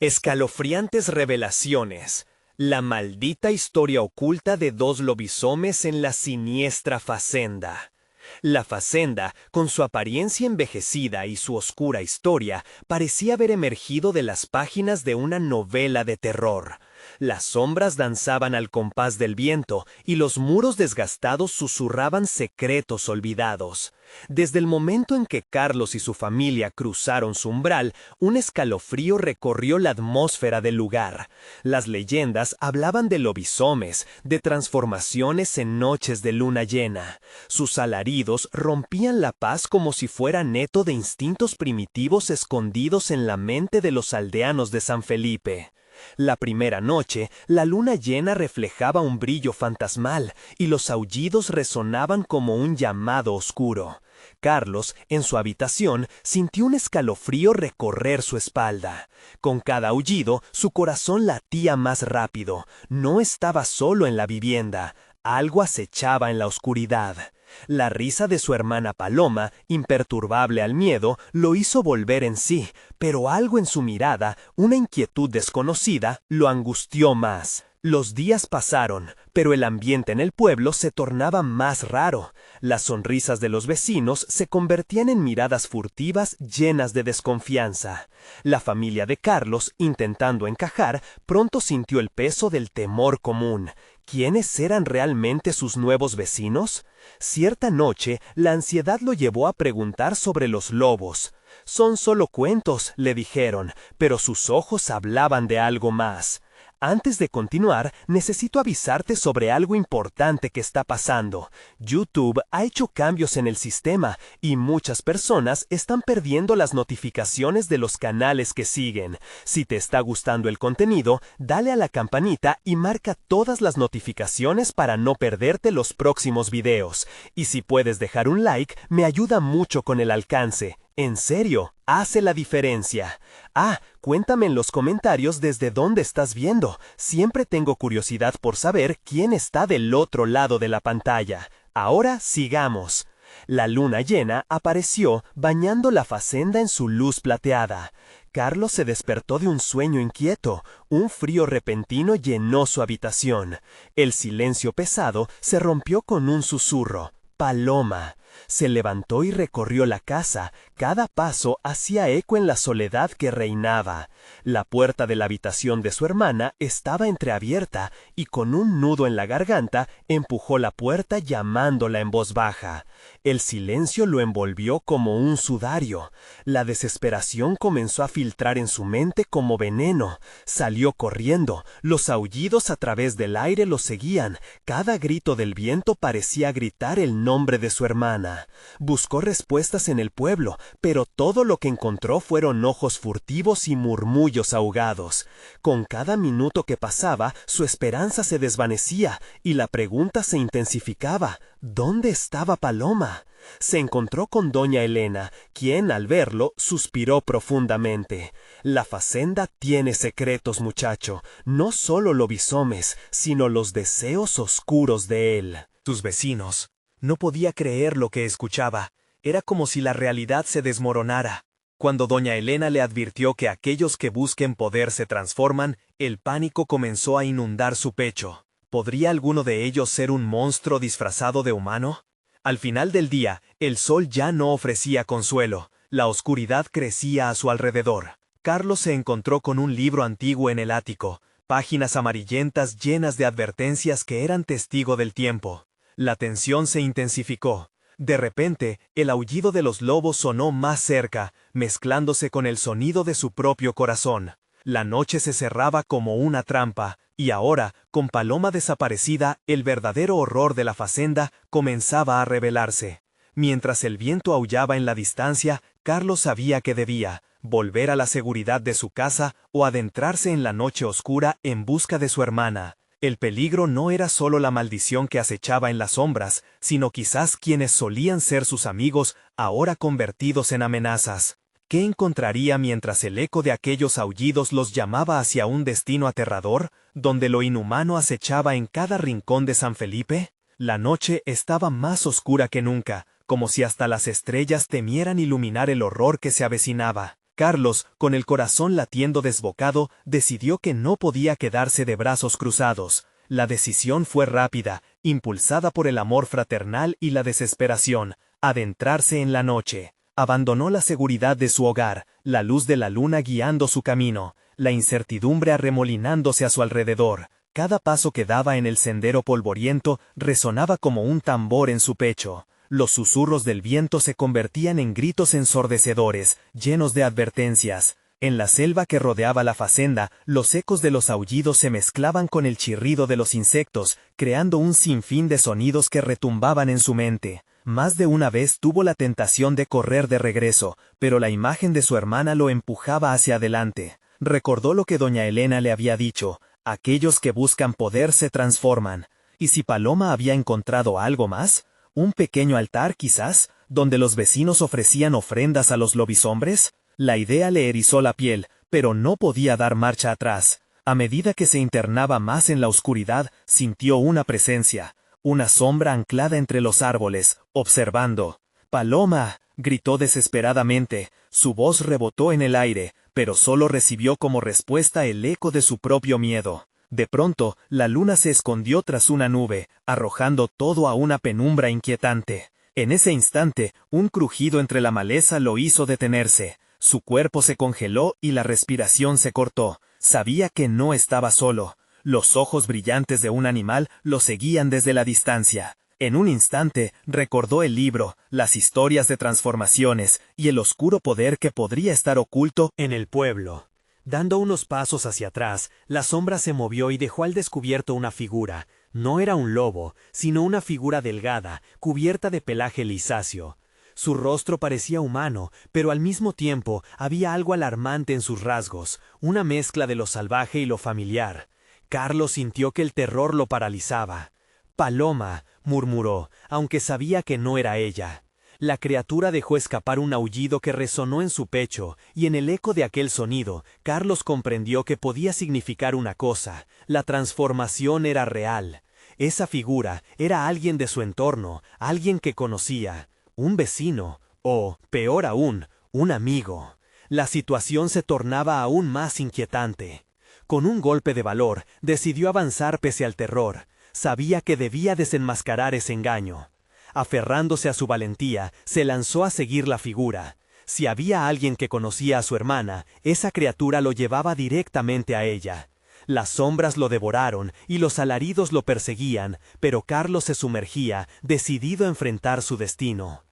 Escalofriantes revelaciones. La maldita historia oculta de dos lobisomes en la siniestra Facenda. La Facenda, con su apariencia envejecida y su oscura historia, parecía haber emergido de las páginas de una novela de terror. Las sombras danzaban al compás del viento y los muros desgastados susurraban secretos olvidados. Desde el momento en que Carlos y su familia cruzaron su umbral, un escalofrío recorrió la atmósfera del lugar. Las leyendas hablaban de lobisomes, de transformaciones en noches de luna llena. Sus alaridos rompían la paz como si fuera neto de instintos primitivos escondidos en la mente de los aldeanos de San Felipe. La primera noche, la luna llena reflejaba un brillo fantasmal y los aullidos resonaban como un llamado oscuro. Carlos, en su habitación, sintió un escalofrío recorrer su espalda. Con cada aullido, su corazón latía más rápido. No estaba solo en la vivienda. Algo acechaba en la oscuridad. La risa de su hermana Paloma, imperturbable al miedo, lo hizo volver en sí, pero algo en su mirada, una inquietud desconocida, lo angustió más. Los días pasaron, pero el ambiente en el pueblo se tornaba más raro. Las sonrisas de los vecinos se convertían en miradas furtivas llenas de desconfianza. La familia de Carlos, intentando encajar, pronto sintió el peso del temor común. ¿Quiénes eran realmente sus nuevos vecinos? Cierta noche, la ansiedad lo llevó a preguntar sobre los lobos. «Son solo cuentos», le dijeron, pero sus ojos hablaban de algo más. Antes de continuar, necesito avisarte sobre algo importante que está pasando. YouTube ha hecho cambios en el sistema y muchas personas están perdiendo las notificaciones de los canales que siguen. Si te está gustando el contenido, dale a la campanita y marca todas las notificaciones para no perderte los próximos videos. Y si puedes dejar un like, me ayuda mucho con el alcance. En serio, hace la diferencia. Cuéntame en los comentarios desde dónde estás viendo. Siempre tengo curiosidad por saber quién está del otro lado de la pantalla. Ahora sigamos. La luna llena apareció bañando la facenda en su luz plateada. Carlos se despertó de un sueño inquieto. Un frío repentino llenó su habitación. El silencio pesado se rompió con un susurro. Paloma. Se levantó y recorrió la casa. Cada paso hacía eco en la soledad que reinaba. La puerta de la habitación de su hermana estaba entreabierta y con un nudo en la garganta empujó la puerta llamándola en voz baja. El silencio lo envolvió como un sudario. La desesperación comenzó a filtrar en su mente como veneno. Salió corriendo. Los aullidos a través del aire lo seguían. Cada grito del viento parecía gritar el nombre de su hermana. Buscó respuestas en el pueblo, pero todo lo que encontró fueron ojos furtivos y murmullos ahogados. Con cada minuto que pasaba, su esperanza se desvanecía y la pregunta se intensificaba. ¿Dónde estaba Paloma? Se encontró con doña Elena, quien, al verlo, suspiró profundamente. La facenda tiene secretos, muchacho, no solo lobisomes, sino los deseos oscuros de él. Sus vecinos. No podía creer lo que escuchaba. Era como si la realidad se desmoronara. Cuando doña Elena le advirtió que aquellos que busquen poder se transforman, el pánico comenzó a inundar su pecho. ¿Podría alguno de ellos ser un monstruo disfrazado de humano? Al final del día, el sol ya no ofrecía consuelo. La oscuridad crecía a su alrededor. Carlos se encontró con un libro antiguo en el ático, páginas amarillentas llenas de advertencias que eran testigo del tiempo. La tensión se intensificó. De repente, el aullido de los lobos sonó más cerca, mezclándose con el sonido de su propio corazón. La noche se cerraba como una trampa, y ahora, con Paloma desaparecida, el verdadero horror de la facenda comenzaba a revelarse. Mientras el viento aullaba en la distancia, Carlos sabía que debía volver a la seguridad de su casa o adentrarse en la noche oscura en busca de su hermana. El peligro no era solo la maldición que acechaba en las sombras, sino quizás quienes solían ser sus amigos, ahora convertidos en amenazas. ¿Qué encontraría mientras el eco de aquellos aullidos los llamaba hacia un destino aterrador, donde lo inhumano acechaba en cada rincón de San Felipe? La noche estaba más oscura que nunca, como si hasta las estrellas temieran iluminar el horror que se avecinaba. Carlos, con el corazón latiendo desbocado, decidió que no podía quedarse de brazos cruzados. La decisión fue rápida, impulsada por el amor fraternal y la desesperación: adentrarse en la noche. Abandonó la seguridad de su hogar, la luz de la luna guiando su camino, la incertidumbre arremolinándose a su alrededor. Cada paso que daba en el sendero polvoriento resonaba como un tambor en su pecho. Los susurros del viento se convertían en gritos ensordecedores, llenos de advertencias. En la selva que rodeaba la fazenda, los ecos de los aullidos se mezclaban con el chirrido de los insectos, creando un sinfín de sonidos que retumbaban en su mente. Más de una vez tuvo la tentación de correr de regreso, pero la imagen de su hermana lo empujaba hacia adelante. Recordó lo que doña Elena le había dicho: aquellos que buscan poder se transforman. ¿Y si Paloma había encontrado algo más? ¿Un pequeño altar, quizás, donde los vecinos ofrecían ofrendas a los lobisombres? La idea le erizó la piel, pero no podía dar marcha atrás. A medida que se internaba más en la oscuridad, sintió una presencia, una sombra anclada entre los árboles, observando. «¡Paloma!», gritó desesperadamente. Su voz rebotó en el aire, pero solo recibió como respuesta el eco de su propio miedo. De pronto, la luna se escondió tras una nube, arrojando todo a una penumbra inquietante. En ese instante, un crujido entre la maleza lo hizo detenerse. Su cuerpo se congeló y la respiración se cortó. Sabía que no estaba solo. Los ojos brillantes de un animal lo seguían desde la distancia. En un instante, recordó el libro, las historias de transformaciones y el oscuro poder que podría estar oculto en el pueblo. Dando unos pasos hacia atrás, la sombra se movió y dejó al descubierto una figura. No era un lobo, sino una figura delgada, cubierta de pelaje lisáceo. Su rostro parecía humano, pero al mismo tiempo había algo alarmante en sus rasgos, una mezcla de lo salvaje y lo familiar. Carlos sintió que el terror lo paralizaba. «Paloma», murmuró, aunque sabía que no era ella. La criatura dejó escapar un aullido que resonó en su pecho, y en el eco de aquel sonido, Carlos comprendió que podía significar una cosa: la transformación era real. Esa figura era alguien de su entorno, alguien que conocía, un vecino, o, peor aún, un amigo. La situación se tornaba aún más inquietante. Con un golpe de valor, decidió avanzar pese al terror. Sabía que debía desenmascarar ese engaño. Aferrándose a su valentía, se lanzó a seguir la figura. Si había alguien que conocía a su hermana, esa criatura lo llevaba directamente a ella. Las sombras lo devoraron y los alaridos lo perseguían, pero Carlos se sumergía, decidido a enfrentar su destino.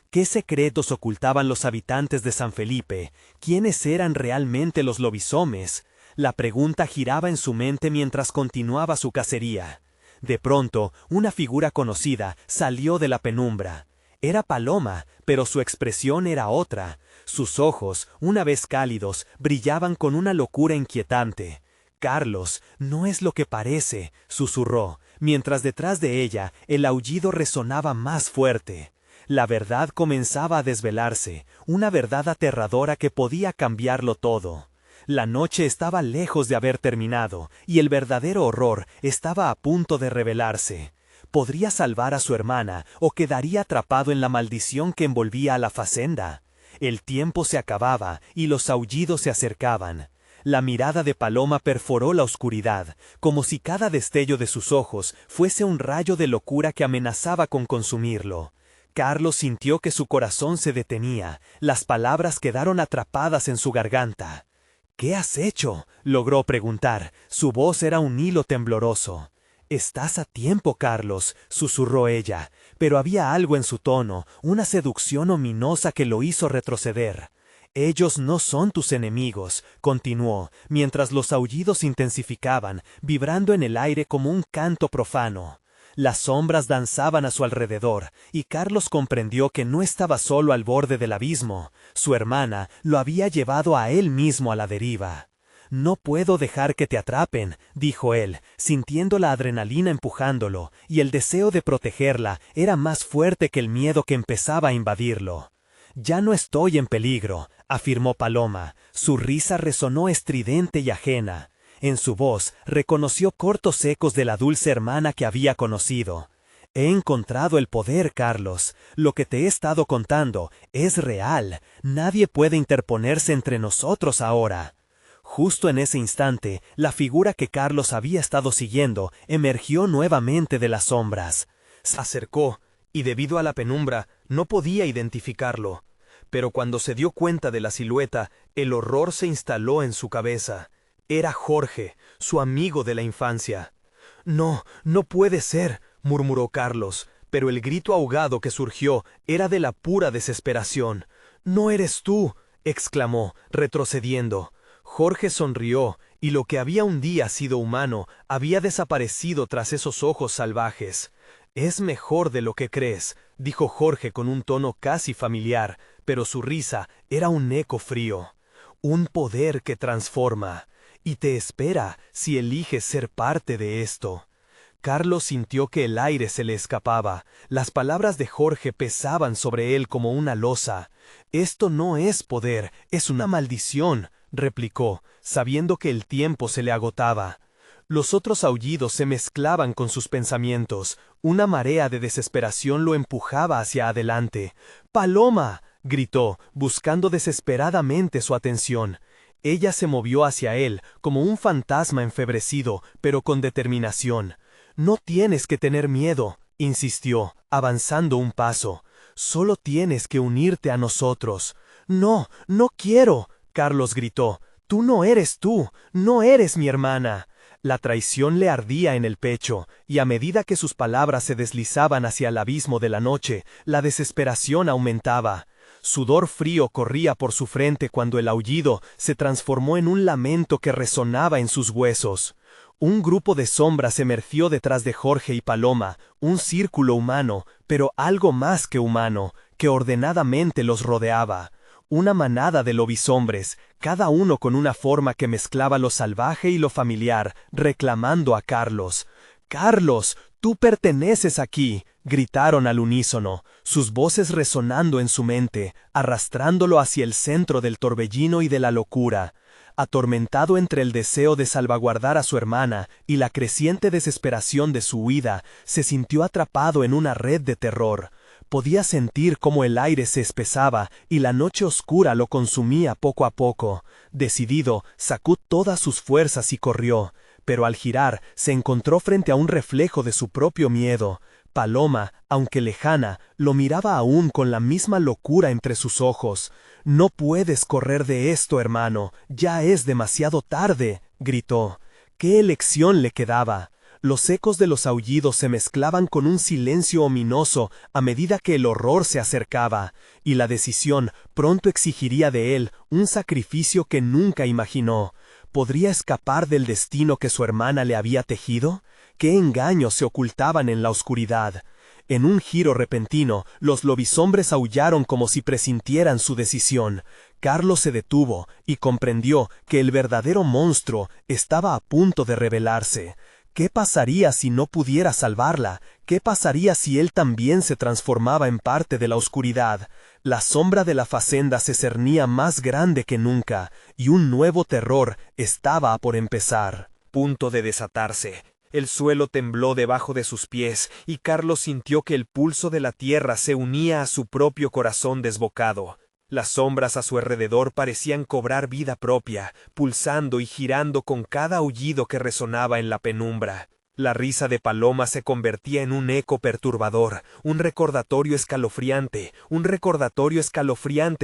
¿Qué secretos ocultaban los habitantes de San Felipe? ¿Quiénes eran realmente los lobisomes? La pregunta giraba en su mente mientras continuaba su cacería. De pronto, una figura conocida salió de la penumbra. Era Paloma, pero su expresión era otra. Sus ojos, una vez cálidos, brillaban con una locura inquietante. «Carlos, no es lo que parece», susurró, mientras detrás de ella el aullido resonaba más fuerte. La verdad comenzaba a desvelarse, una verdad aterradora que podía cambiarlo todo. La noche estaba lejos de haber terminado, y el verdadero horror estaba a punto de revelarse. ¿Podría salvar a su hermana o quedaría atrapado en la maldición que envolvía a la fazenda? El tiempo se acababa y los aullidos se acercaban. La mirada de Paloma perforó la oscuridad, como si cada destello de sus ojos fuese un rayo de locura que amenazaba con consumirlo. Carlos sintió que su corazón se detenía, las palabras quedaron atrapadas en su garganta. «¿Qué has hecho?», logró preguntar. Su voz era un hilo tembloroso. «Estás a tiempo, Carlos», susurró ella, pero había algo en su tono, una seducción ominosa que lo hizo retroceder. «Ellos no son tus enemigos», continuó, mientras los aullidos se intensificaban, vibrando en el aire como un canto profano. Las sombras danzaban a su alrededor, y Carlos comprendió que no estaba solo al borde del abismo. Su hermana lo había llevado a él mismo a la deriva. «No puedo dejar que te atrapen», dijo él, sintiendo la adrenalina empujándolo, y el deseo de protegerla era más fuerte que el miedo que empezaba a invadirlo. «Ya no estoy en peligro», afirmó Paloma. Su risa resonó estridente y ajena. En su voz reconoció cortos ecos de la dulce hermana que había conocido. He encontrado el poder, Carlos. Lo que te he estado contando es real. Nadie puede interponerse entre nosotros ahora. Justo en ese instante, la figura que Carlos había estado siguiendo emergió nuevamente de las sombras. Se acercó, y debido a la penumbra, no podía identificarlo. Pero cuando se dio cuenta de la silueta, el horror se instaló en su cabeza. Era Jorge, su amigo de la infancia. «No, no puede ser», murmuró Carlos, pero el grito ahogado que surgió era de la pura desesperación. «No eres tú», exclamó, retrocediendo. Jorge sonrió, y lo que había un día sido humano había desaparecido tras esos ojos salvajes. «Es mejor de lo que crees», dijo Jorge con un tono casi familiar, pero su risa era un eco frío. «Un poder que transforma, y te espera si eliges ser parte de esto». Carlos sintió que el aire se le escapaba. Las palabras de Jorge pesaban sobre él como una losa. «Esto no es poder, es una maldición», replicó, sabiendo que el tiempo se le agotaba. Los otros aullidos se mezclaban con sus pensamientos. Una marea de desesperación lo empujaba hacia adelante. «¡Paloma!», gritó, buscando desesperadamente su atención. Ella se movió hacia él, como un fantasma enfebrecido, pero con determinación. «No tienes que tener miedo», insistió, avanzando un paso. «Solo tienes que unirte a nosotros». «No, no quiero», Carlos gritó. «Tú no eres tú, no eres mi hermana». La traición le ardía en el pecho, y a medida que sus palabras se deslizaban hacia el abismo de la noche, la desesperación aumentaba. Sudor frío corría por su frente cuando el aullido se transformó en un lamento que resonaba en sus huesos. Un grupo de sombras emergió detrás de Jorge y Paloma, un círculo humano, pero algo más que humano, que ordenadamente los rodeaba. Una manada de lobisombres, cada uno con una forma que mezclaba lo salvaje y lo familiar, reclamando a Carlos. «¡Carlos, tú perteneces aquí!», gritaron al unísono, sus voces resonando en su mente, arrastrándolo hacia el centro del torbellino y de la locura. Atormentado entre el deseo de salvaguardar a su hermana y la creciente desesperación de su huida, se sintió atrapado en una red de terror. Podía sentir cómo el aire se espesaba y la noche oscura lo consumía poco a poco. Decidido, sacó todas sus fuerzas y corrió, pero al girar se encontró frente a un reflejo de su propio miedo. Paloma, aunque lejana, lo miraba aún con la misma locura entre sus ojos. «No puedes correr de esto, hermano, ya es demasiado tarde», gritó. ¿Qué elección le quedaba? Los ecos de los aullidos se mezclaban con un silencio ominoso a medida que el horror se acercaba, y la decisión pronto exigiría de él un sacrificio que nunca imaginó. ¿Podría escapar del destino que su hermana le había tejido? ¿Qué engaños se ocultaban en la oscuridad? En un giro repentino, los lobisombres aullaron como si presintieran su decisión. Carlos se detuvo y comprendió que el verdadero monstruo estaba a punto de revelarse. ¿Qué pasaría si no pudiera salvarla? ¿Qué pasaría si él también se transformaba en parte de la oscuridad? La sombra de la facenda se cernía más grande que nunca, y un nuevo terror estaba por empezar. Punto de desatarse. El suelo tembló debajo de sus pies, y Carlos sintió que el pulso de la tierra se unía a su propio corazón desbocado. Las sombras a su alrededor parecían cobrar vida propia, pulsando y girando con cada aullido que resonaba en la penumbra. La risa de Paloma se convertía en un eco perturbador, un recordatorio escalofriante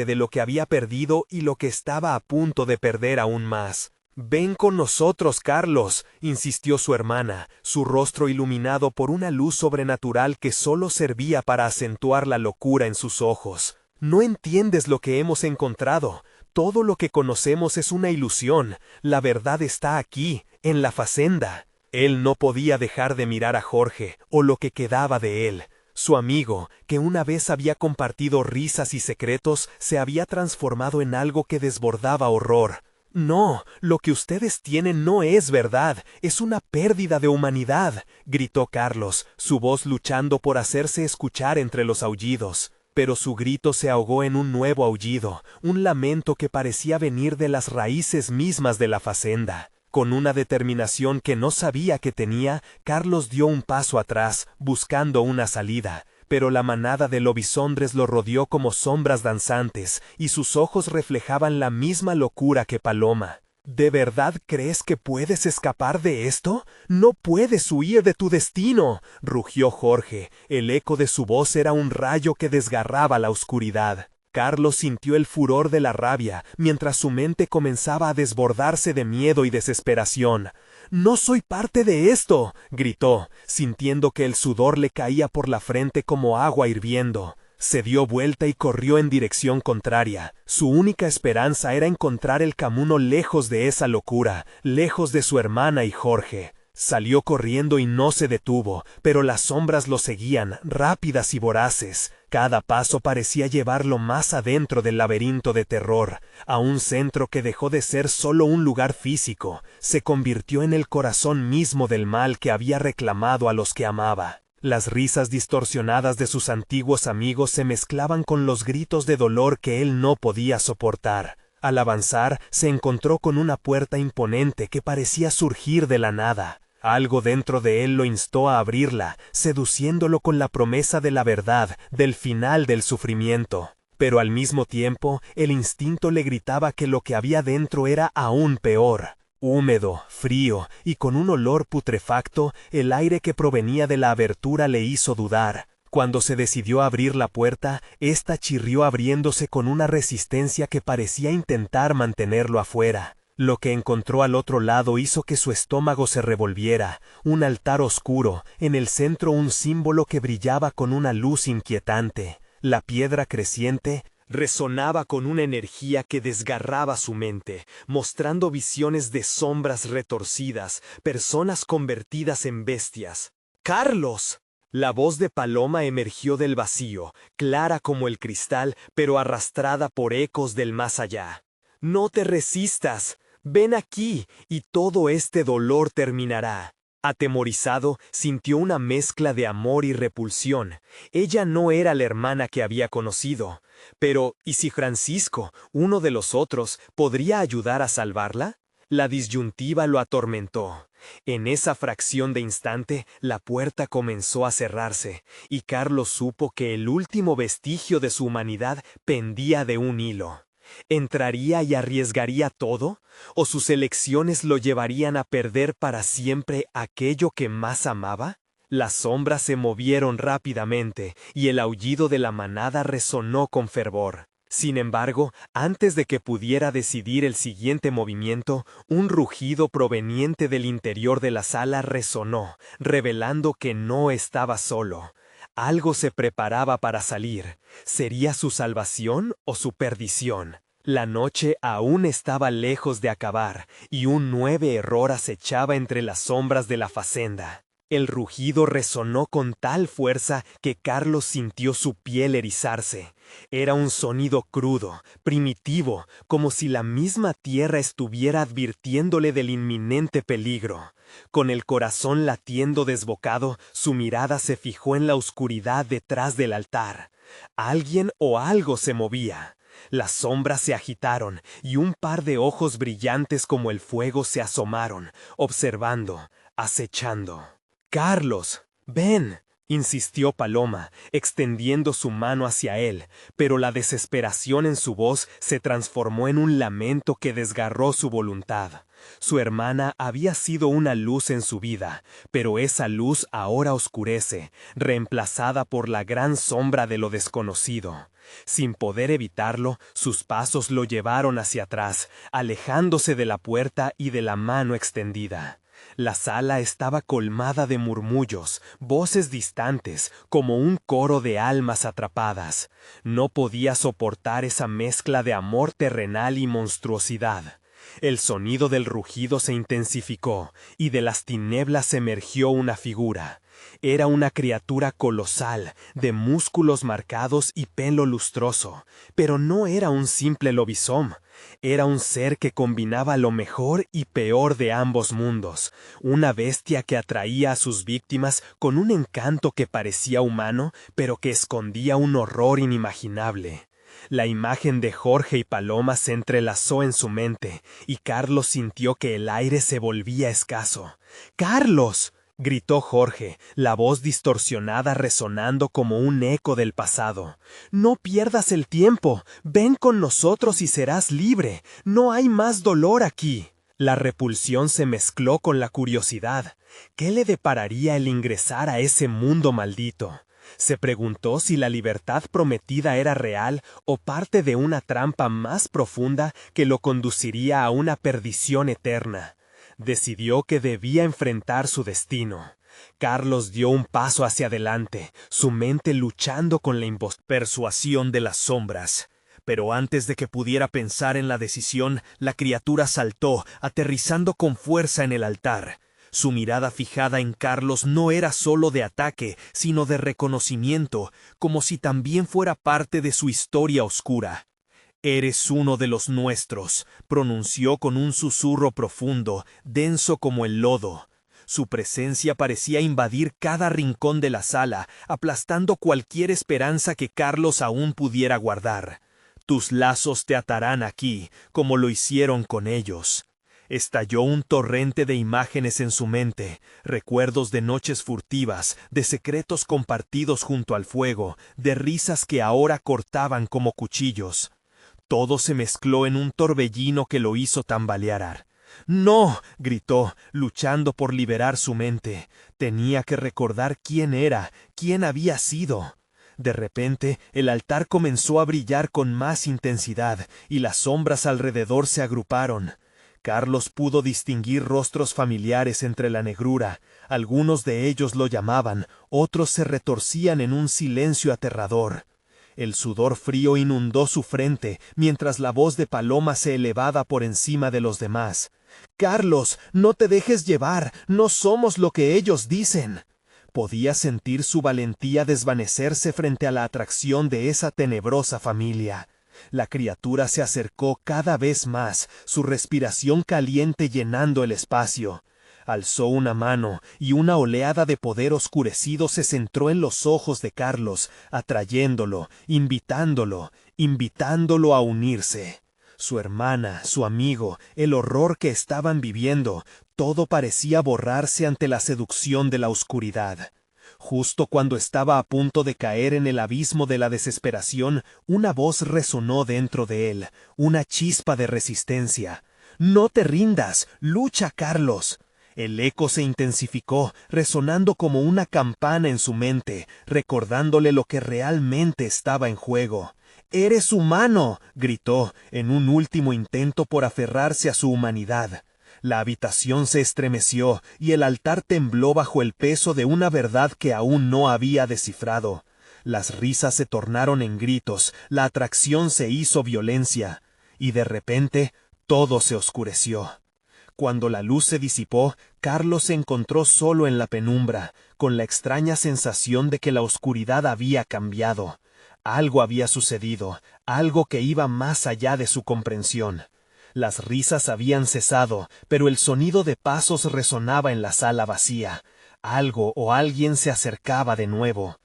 de lo que había perdido y lo que estaba a punto de perder aún más. «Ven con nosotros, Carlos», insistió su hermana, su rostro iluminado por una luz sobrenatural que solo servía para acentuar la locura en sus ojos. «No entiendes lo que hemos encontrado. Todo lo que conocemos es una ilusión. La verdad está aquí, en la facenda». Él no podía dejar de mirar a Jorge, o lo que quedaba de él. Su amigo, que una vez había compartido risas y secretos, se había transformado en algo que desbordaba horror. «No, lo que ustedes tienen no es verdad, es una pérdida de humanidad», gritó Carlos, su voz luchando por hacerse escuchar entre los aullidos. Pero su grito se ahogó en un nuevo aullido, un lamento que parecía venir de las raíces mismas de la facenda. Con una determinación que no sabía que tenía, Carlos dio un paso atrás, buscando una salida. Pero la manada de lobisondres lo rodeó como sombras danzantes, y sus ojos reflejaban la misma locura que Paloma. ¿De verdad crees que puedes escapar de esto? ¡No puedes huir de tu destino!, rugió Jorge. El eco de su voz era un rayo que desgarraba la oscuridad. Carlos sintió el furor de la rabia, mientras su mente comenzaba a desbordarse de miedo y desesperación. «¡No soy parte de esto!», gritó, sintiendo que el sudor le caía por la frente como agua hirviendo. Se dio vuelta y corrió en dirección contraria. Su única esperanza era encontrar el camino lejos de esa locura, lejos de su hermana y Jorge. Salió corriendo y no se detuvo, pero las sombras lo seguían, rápidas y voraces. Cada paso parecía llevarlo más adentro del laberinto de terror, a un centro que dejó de ser solo un lugar físico, se convirtió en el corazón mismo del mal que había reclamado a los que amaba. Las risas distorsionadas de sus antiguos amigos se mezclaban con los gritos de dolor que él no podía soportar. Al avanzar, se encontró con una puerta imponente que parecía surgir de la nada. Algo dentro de él lo instó a abrirla, seduciéndolo con la promesa de la verdad, del final del sufrimiento. Pero al mismo tiempo, el instinto le gritaba que lo que había dentro era aún peor. Húmedo, frío y con un olor putrefacto, el aire que provenía de la abertura le hizo dudar. Cuando se decidió a abrir la puerta, ésta chirrió abriéndose con una resistencia que parecía intentar mantenerlo afuera. Lo que encontró al otro lado hizo que su estómago se revolviera, un altar oscuro, en el centro un símbolo que brillaba con una luz inquietante. La piedra creciente resonaba con una energía que desgarraba su mente, mostrando visiones de sombras retorcidas, personas convertidas en bestias. ¡Carlos! La voz de Paloma emergió del vacío, clara como el cristal, pero arrastrada por ecos del más allá. «No te resistas. Ven aquí, y todo este dolor terminará». Atemorizado, sintió una mezcla de amor y repulsión. Ella no era la hermana que había conocido. Pero, ¿y si Francisco, uno de los otros, podría ayudar a salvarla? La disyuntiva lo atormentó. En esa fracción de instante, la puerta comenzó a cerrarse, y Carlos supo que el último vestigio de su humanidad pendía de un hilo. ¿Entraría y arriesgaría todo? ¿O sus elecciones lo llevarían a perder para siempre aquello que más amaba? Las sombras se movieron rápidamente, y el aullido de la manada resonó con fervor. Sin embargo, antes de que pudiera decidir el siguiente movimiento, un rugido proveniente del interior de la sala resonó, revelando que no estaba solo. Algo se preparaba para salir. ¿Sería su salvación o su perdición? La noche aún estaba lejos de acabar, y un nuevo error acechaba entre las sombras de la facenda. El rugido resonó con tal fuerza que Carlos sintió su piel erizarse. Era un sonido crudo, primitivo, como si la misma tierra estuviera advirtiéndole del inminente peligro. Con el corazón latiendo desbocado, su mirada se fijó en la oscuridad detrás del altar. Alguien o algo se movía. Las sombras se agitaron, y un par de ojos brillantes como el fuego se asomaron, observando, acechando. «Carlos, ven», insistió Paloma, extendiendo su mano hacia él, pero la desesperación en su voz se transformó en un lamento que desgarró su voluntad. Su hermana había sido una luz en su vida, pero esa luz ahora oscurece, reemplazada por la gran sombra de lo desconocido. Sin poder evitarlo, sus pasos lo llevaron hacia atrás, alejándose de la puerta y de la mano extendida. La sala estaba colmada de murmullos, voces distantes, como un coro de almas atrapadas. No podía soportar esa mezcla de amor terrenal y monstruosidad. El sonido del rugido se intensificó, y de las tinieblas emergió una figura. Era una criatura colosal, de músculos marcados y pelo lustroso, pero no era un simple lobizón. Era un ser que combinaba lo mejor y peor de ambos mundos, una bestia que atraía a sus víctimas con un encanto que parecía humano, pero que escondía un horror inimaginable. La imagen de Jorge y Paloma se entrelazó en su mente, y Carlos sintió que el aire se volvía escaso. ¡Carlos!, gritó Jorge, la voz distorsionada resonando como un eco del pasado. «No pierdas el tiempo. Ven con nosotros y serás libre. No hay más dolor aquí». La repulsión se mezcló con la curiosidad. ¿Qué le depararía el ingresar a ese mundo maldito? Se preguntó si la libertad prometida era real o parte de una trampa más profunda que lo conduciría a una perdición eterna. Decidió que debía enfrentar su destino. Carlos dio un paso hacia adelante, su mente luchando con la persuasión de las sombras. Pero antes de que pudiera pensar en la decisión, la criatura saltó, aterrizando con fuerza en el altar. Su mirada fijada en Carlos no era solo de ataque, sino de reconocimiento, como si también fuera parte de su historia oscura. «Eres uno de los nuestros», pronunció con un susurro profundo, denso como el lodo. Su presencia parecía invadir cada rincón de la sala, aplastando cualquier esperanza que Carlos aún pudiera guardar. «Tus lazos te atarán aquí, como lo hicieron con ellos». Estalló un torrente de imágenes en su mente, recuerdos de noches furtivas, de secretos compartidos junto al fuego, de risas que ahora cortaban como cuchillos. Todo se mezcló en un torbellino que lo hizo tambalear. «¡No!», gritó, luchando por liberar su mente. Tenía que recordar quién era, quién había sido. De repente, el altar comenzó a brillar con más intensidad, y las sombras alrededor se agruparon. Carlos pudo distinguir rostros familiares entre la negrura. Algunos de ellos lo llamaban, otros se retorcían en un silencio aterrador. El sudor frío inundó su frente, mientras la voz de Paloma se elevaba por encima de los demás. «Carlos, no te dejes llevar, no somos lo que ellos dicen». Podía sentir su valentía desvanecerse frente a la atracción de esa tenebrosa familia. La criatura se acercó cada vez más, su respiración caliente llenando el espacio. Alzó una mano, y una oleada de poder oscurecido se centró en los ojos de Carlos, atrayéndolo, invitándolo a unirse. Su hermana, su amigo, el horror que estaban viviendo, todo parecía borrarse ante la seducción de la oscuridad. Justo cuando estaba a punto de caer en el abismo de la desesperación, una voz resonó dentro de él, una chispa de resistencia. «No te rindas, lucha, Carlos». El eco se intensificó, resonando como una campana en su mente, recordándole lo que realmente estaba en juego. «¡Eres humano!», gritó, en un último intento por aferrarse a su humanidad. La habitación se estremeció, y el altar tembló bajo el peso de una verdad que aún no había descifrado. Las risas se tornaron en gritos, la atracción se hizo violencia, y de repente todo se oscureció. Cuando la luz se disipó, Carlos se encontró solo en la penumbra, con la extraña sensación de que la oscuridad había cambiado. Algo había sucedido, algo que iba más allá de su comprensión. Las risas habían cesado, pero el sonido de pasos resonaba en la sala vacía. Algo o alguien se acercaba de nuevo.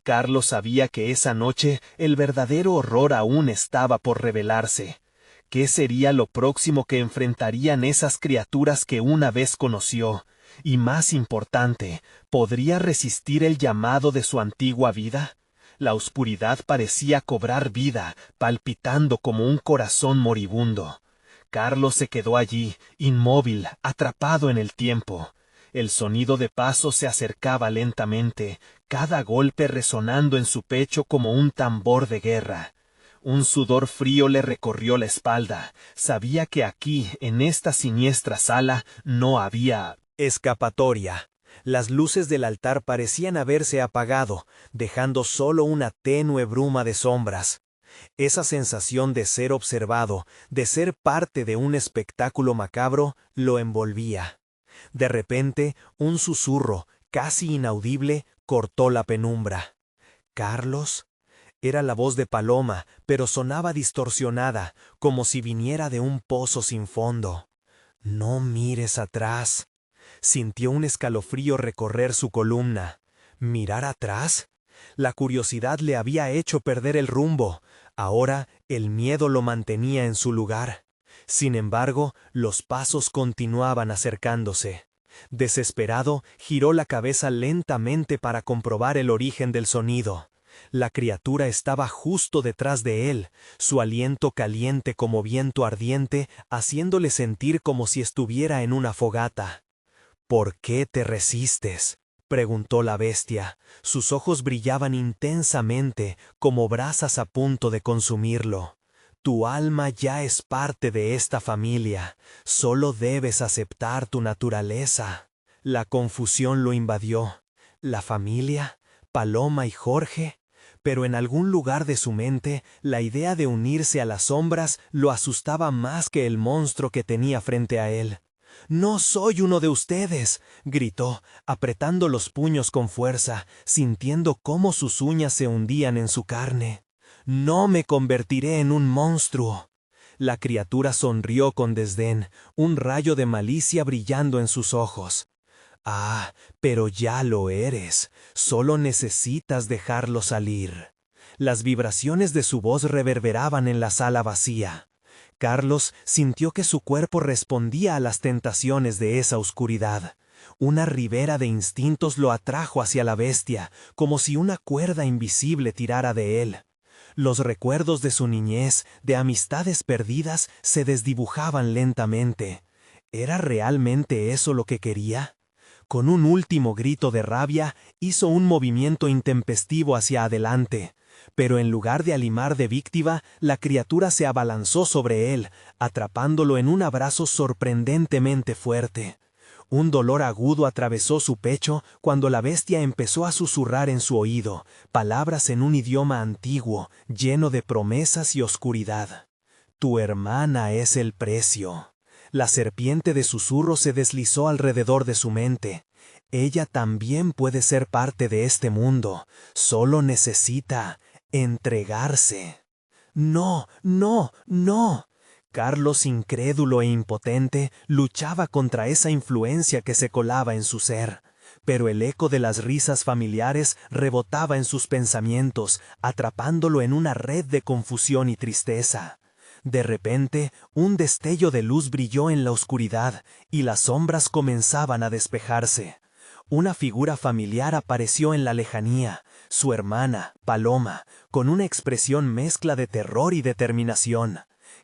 Carlos sabía que esa noche el verdadero horror aún estaba por revelarse. ¿Qué sería lo próximo que enfrentarían esas criaturas que una vez conoció? Y más importante, ¿podría resistir el llamado de su antigua vida? La oscuridad parecía cobrar vida, palpitando como un corazón moribundo. Carlos se quedó allí, inmóvil, atrapado en el tiempo. El sonido de pasos se acercaba lentamente, cada golpe resonando en su pecho como un tambor de guerra. Un sudor frío le recorrió la espalda. Sabía que aquí, en esta siniestra sala, no había escapatoria. Las luces del altar parecían haberse apagado, dejando solo una tenue bruma de sombras. Esa sensación de ser observado, de ser parte de un espectáculo macabro, lo envolvía. De repente, un susurro, casi inaudible, cortó la penumbra. «¿Carlos?». Era la voz de Paloma, pero sonaba distorsionada, como si viniera de un pozo sin fondo. «No mires atrás». Sintió un escalofrío recorrer su columna. ¿Mirar atrás? La curiosidad le había hecho perder el rumbo. Ahora el miedo lo mantenía en su lugar. Sin embargo, los pasos continuaban acercándose. Desesperado, giró la cabeza lentamente para comprobar el origen del sonido. La criatura estaba justo detrás de él, su aliento caliente como viento ardiente, haciéndole sentir como si estuviera en una fogata. «¿Por qué te resistes?», preguntó la bestia. Sus ojos brillaban intensamente, como brasas a punto de consumirlo. «Tu alma ya es parte de esta familia. Solo debes aceptar tu naturaleza». La confusión lo invadió. ¿La familia? ¿Paloma y Jorge? Pero en algún lugar de su mente, la idea de unirse a las sombras lo asustaba más que el monstruo que tenía frente a él. «No soy uno de ustedes», gritó, apretando los puños con fuerza, sintiendo cómo sus uñas se hundían en su carne. «No me convertiré en un monstruo». La criatura sonrió con desdén, un rayo de malicia brillando en sus ojos. «Ah, pero ya lo eres. Solo necesitas dejarlo salir». Las vibraciones de su voz reverberaban en la sala vacía. Carlos sintió que su cuerpo respondía a las tentaciones de esa oscuridad. Una ribera de instintos lo atrajo hacia la bestia, como si una cuerda invisible tirara de él. Los recuerdos de su niñez, de amistades perdidas, se desdibujaban lentamente. ¿Era realmente eso lo que quería? Con un último grito de rabia, hizo un movimiento intempestivo hacia adelante. Pero en lugar de alimar de víctima, la criatura se abalanzó sobre él, atrapándolo en un abrazo sorprendentemente fuerte. Un dolor agudo atravesó su pecho cuando la bestia empezó a susurrar en su oído, palabras en un idioma antiguo, lleno de promesas y oscuridad. «Tu hermana es el precio». La serpiente de susurro se deslizó alrededor de su mente. «Ella también puede ser parte de este mundo, solo necesita entregarse». «No, no, no». Carlos, incrédulo e impotente, luchaba contra esa influencia que se colaba en su ser. Pero el eco de las risas familiares rebotaba en sus pensamientos, atrapándolo en una red de confusión y tristeza. De repente, un destello de luz brilló en la oscuridad, y las sombras comenzaban a despejarse. Una figura familiar apareció en la lejanía, su hermana, Paloma, con una expresión mezcla de terror y determinación.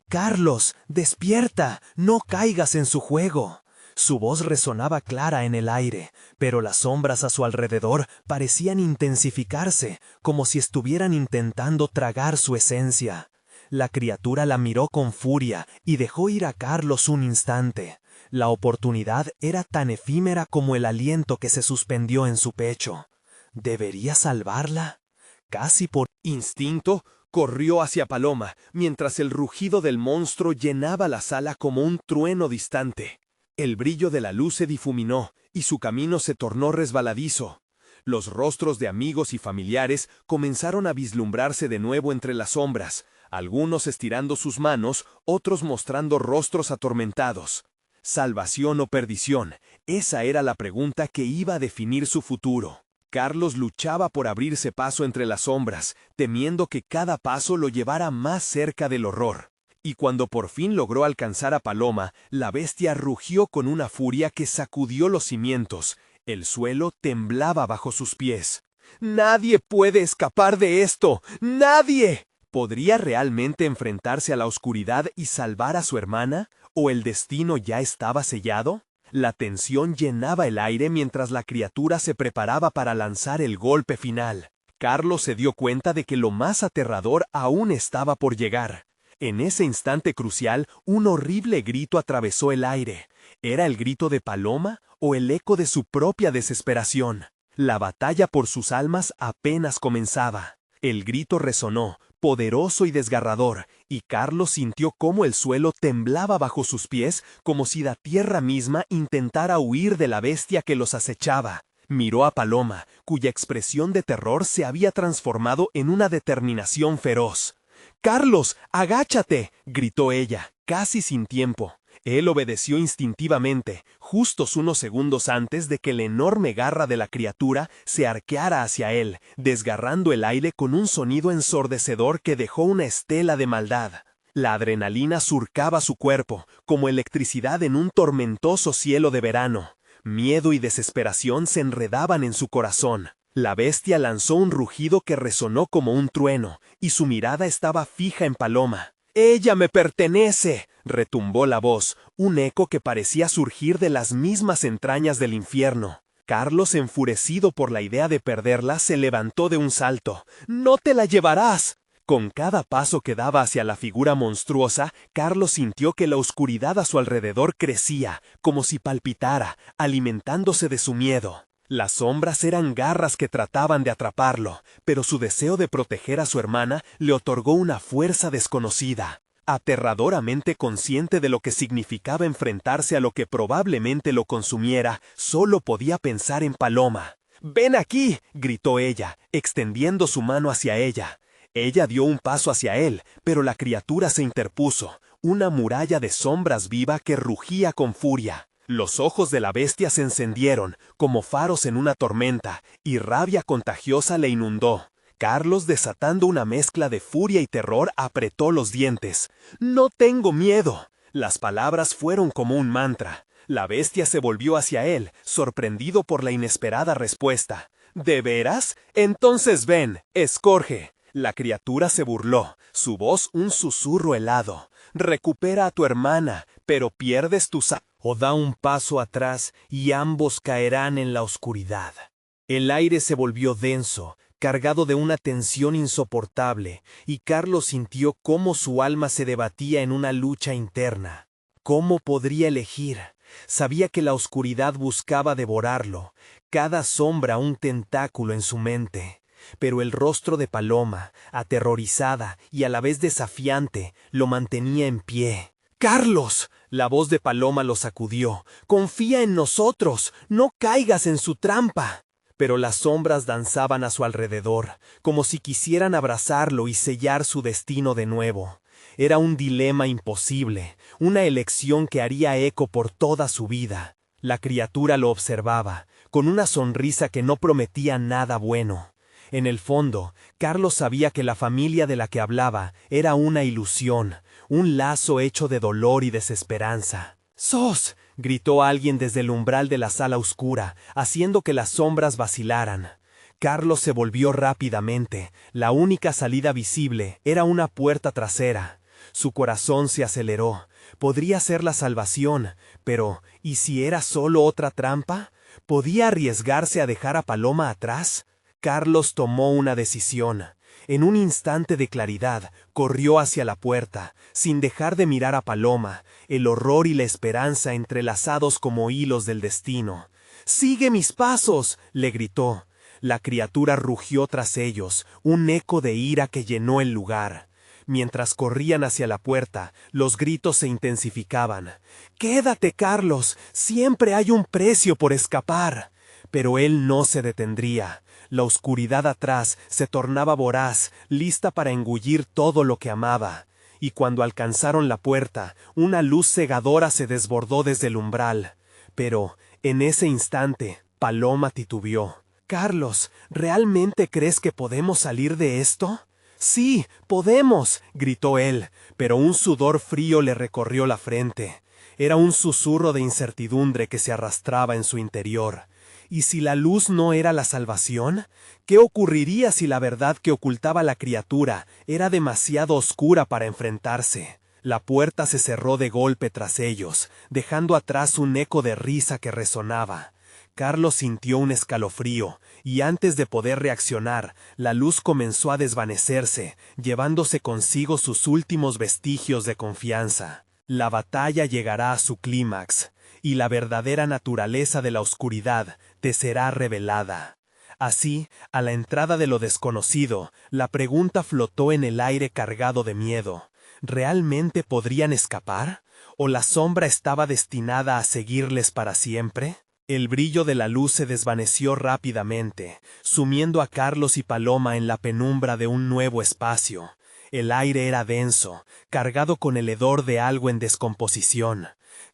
«Carlos, despierta, no caigas en su juego». Su voz resonaba clara en el aire, pero las sombras a su alrededor parecían intensificarse, como si estuvieran intentando tragar su esencia. La criatura la miró con furia y dejó ir a Carlos un instante. La oportunidad era tan efímera como el aliento que se suspendió en su pecho. ¿Debería salvarla? Casi por instinto, corrió hacia Paloma, mientras el rugido del monstruo llenaba la sala como un trueno distante. El brillo de la luz se difuminó, y su camino se tornó resbaladizo. Los rostros de amigos y familiares comenzaron a vislumbrarse de nuevo entre las sombras, algunos estirando sus manos, otros mostrando rostros atormentados. ¿Salvación o perdición? Esa era la pregunta que iba a definir su futuro. Carlos luchaba por abrirse paso entre las sombras, temiendo que cada paso lo llevara más cerca del horror. Y cuando por fin logró alcanzar a Paloma, la bestia rugió con una furia que sacudió los cimientos. El suelo temblaba bajo sus pies. «¡Nadie puede escapar de esto! ¡Nadie!». ¿Podría realmente enfrentarse a la oscuridad y salvar a su hermana? ¿O el destino ya estaba sellado? La tensión llenaba el aire mientras la criatura se preparaba para lanzar el golpe final. Carlos se dio cuenta de que lo más aterrador aún estaba por llegar. En ese instante crucial, un horrible grito atravesó el aire. ¿Era el grito de Paloma o el eco de su propia desesperación? La batalla por sus almas apenas comenzaba. El grito resonó, poderoso y desgarrador, y Carlos sintió cómo el suelo temblaba bajo sus pies, como si la tierra misma intentara huir de la bestia que los acechaba. Miró a Paloma, cuya expresión de terror se había transformado en una determinación feroz. «¡Carlos, agáchate!», gritó ella, casi sin tiempo. Él obedeció instintivamente, justos unos segundos antes de que la enorme garra de la criatura se arqueara hacia él, desgarrando el aire con un sonido ensordecedor que dejó una estela de maldad. La adrenalina surcaba su cuerpo, como electricidad en un tormentoso cielo de verano. Miedo y desesperación se enredaban en su corazón. La bestia lanzó un rugido que resonó como un trueno, y su mirada estaba fija en Paloma. «¡Ella me pertenece!», retumbó la voz, un eco que parecía surgir de las mismas entrañas del infierno. Carlos, enfurecido por la idea de perderla, se levantó de un salto. «¡No te la llevarás!». Con cada paso que daba hacia la figura monstruosa, Carlos sintió que la oscuridad a su alrededor crecía, como si palpitara, alimentándose de su miedo. Las sombras eran garras que trataban de atraparlo, pero su deseo de proteger a su hermana le otorgó una fuerza desconocida. Aterradoramente consciente de lo que significaba enfrentarse a lo que probablemente lo consumiera, solo podía pensar en Paloma. «¡Ven aquí!», gritó ella, extendiendo su mano hacia ella. Ella dio un paso hacia él, pero la criatura se interpuso, una muralla de sombras viva que rugía con furia. Los ojos de la bestia se encendieron, como faros en una tormenta, y rabia contagiosa le inundó. Carlos, desatando una mezcla de furia y terror, apretó los dientes. «¡No tengo miedo!». Las palabras fueron como un mantra. La bestia se volvió hacia él, sorprendido por la inesperada respuesta. «¿De veras? Entonces ven, escoge». La criatura se burló, su voz un susurro helado. «Recupera a tu hermana, pero pierdes tu o da un paso atrás y ambos caerán en la oscuridad». El aire se volvió denso, cargado de una tensión insoportable, y Carlos sintió cómo su alma se debatía en una lucha interna. ¿Cómo podría elegir? Sabía que la oscuridad buscaba devorarlo, cada sombra un tentáculo en su mente. Pero el rostro de Paloma, aterrorizada y a la vez desafiante, lo mantenía en pie. «¡Carlos!». La voz de Paloma lo sacudió. «¡Confía en nosotros! ¡No caigas en su trampa!». Pero las sombras danzaban a su alrededor, como si quisieran abrazarlo y sellar su destino de nuevo. Era un dilema imposible, una elección que haría eco por toda su vida. La criatura lo observaba, con una sonrisa que no prometía nada bueno. En el fondo, Carlos sabía que la familia de la que hablaba era una ilusión, un lazo hecho de dolor y desesperanza. «¡Sos!», gritó alguien desde el umbral de la sala oscura, haciendo que las sombras vacilaran. Carlos se volvió rápidamente. La única salida visible era una puerta trasera. Su corazón se aceleró. Podría ser la salvación, pero ¿y si era solo otra trampa? ¿Podía arriesgarse a dejar a Paloma atrás? Carlos tomó una decisión. En un instante de claridad, corrió hacia la puerta, sin dejar de mirar a Paloma, el horror y la esperanza entrelazados como hilos del destino. «¡Sigue mis pasos!», le gritó. La criatura rugió tras ellos, un eco de ira que llenó el lugar. Mientras corrían hacia la puerta, los gritos se intensificaban. «¡Quédate, Carlos! Siempre hay un precio por escapar». Pero él no se detendría. La oscuridad atrás se tornaba voraz, lista para engullir todo lo que amaba. Y cuando alcanzaron la puerta, una luz cegadora se desbordó desde el umbral. Pero, en ese instante, Paloma titubeó. «Carlos, ¿realmente crees que podemos salir de esto?». «Sí, podemos», gritó él, pero un sudor frío le recorrió la frente. Era un susurro de incertidumbre que se arrastraba en su interior. ¿Y si la luz no era la salvación? ¿Qué ocurriría si la verdad que ocultaba la criatura era demasiado oscura para enfrentarse? La puerta se cerró de golpe tras ellos, dejando atrás un eco de risa que resonaba. Carlos sintió un escalofrío, y antes de poder reaccionar, la luz comenzó a desvanecerse, llevándose consigo sus últimos vestigios de confianza. La batalla llegará a su clímax, y la verdadera naturaleza de la oscuridad te será revelada. Así, a la entrada de lo desconocido, la pregunta flotó en el aire cargado de miedo. ¿Realmente podrían escapar? ¿O la sombra estaba destinada a seguirles para siempre? El brillo de la luz se desvaneció rápidamente, sumiendo a Carlos y Paloma en la penumbra de un nuevo espacio. El aire era denso, cargado con el hedor de algo en descomposición.